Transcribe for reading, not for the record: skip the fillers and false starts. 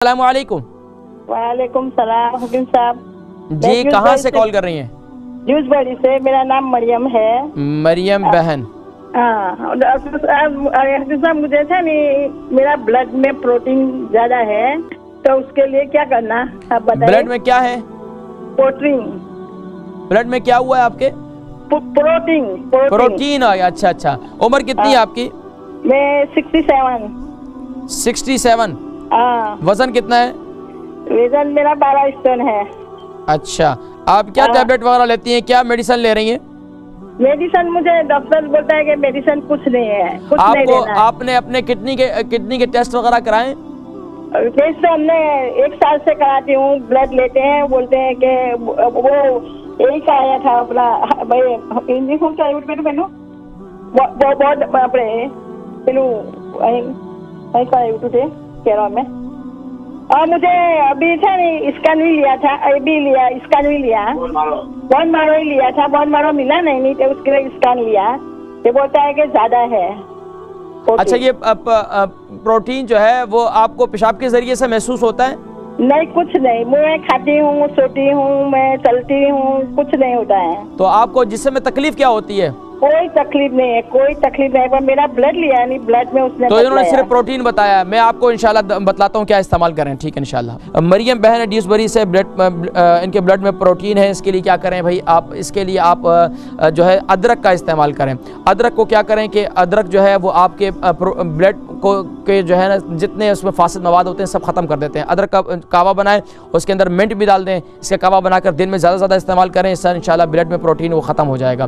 अस्सलाम वालेकुम। वालेकुम सलाम हुकिम साहब। जी कहाँ से कॉल कर रही हैं? जूसबड़ी से। मेरा नाम मरियम है। मरियम बहन। हाँ साहब, मुझे था नहीं, मेरा ब्लड में प्रोटीन ज्यादा है, तो उसके लिए क्या करना आप बताइए। ब्लड में क्या है? प्रोटीन। ब्लड में क्या हुआ है आपके? प्रोटीन आ गया। अच्छा अच्छा। उम्र कितनी है आपकी? मैं 67। 67। वजन कितना है? वजन मेरा 12 स्टोन है। अच्छा, आप क्या टैबलेट वगैरह लेती हैं? क्या मेडिसिन ले रही हैं? मेडिसिन मुझे डॉक्टर बोलता है कि मेडिसिन कुछ नहीं है, कुछ नहीं लेना है। आपने अपने किडनी के टेस्ट वगैरह कराए? टेस्ट हमने 1 साल से कराती हूँ। ब्लड लेते हैं, बोलते हैं कि वो यही कराया था अपना इंजेक्शन का बहुत अपने केरल में। और मुझे अभी था नहीं, स्कैन भी लिया था, स्कैन भी लिया, बोन मारो ही लिया था। बोन मारो मिला नहीं तो उसके लिए स्कैन लिया। ये बोलता है कि ज्यादा है। अच्छा, ये प्रोटीन जो है वो आपको पेशाब के जरिए से महसूस होता है? नहीं, कुछ नहीं। मैं खाती हूँ, सोती हूँ, मैं चलती हूँ, कुछ नहीं होता है। तो आपको जिस्म में तकलीफ क्या होती है? कोई तकलीफ नहीं है, कोई तकलीफ नहीं। पर मेरा ब्लड लिया नहीं, ब्लड में उसने तो इन्होंने सिर्फ प्रोटीन बताया। मैं आपको इंशाल्लाह बतलाता हूँ क्या इस्तेमाल करें, ठीक है इंशाल्लाह। मरियम बहन है ड्यूसबरी से। इनके ब्लड में प्रोटीन है। इसके लिए क्या करें भाई, आप इसके लिए आप जो है अदरक का इस्तेमाल करें। अदरक को क्या करें कि अदरक जो है वो आपके ब्लड को के जो है ना जितने उसमें फासिद मवाद होते हैं सब ख़त्म कर देते हैं। अदरक का कावा बनाएं, उसके अंदर मिंट भी डाल दें। इसका कावा बनाकर दिन में ज़्यादा से ज़्यादा इस्तेमाल करें। इससे इंशाल्लाह ब्लड में प्रोटीन वो ख़त्म हो जाएगा।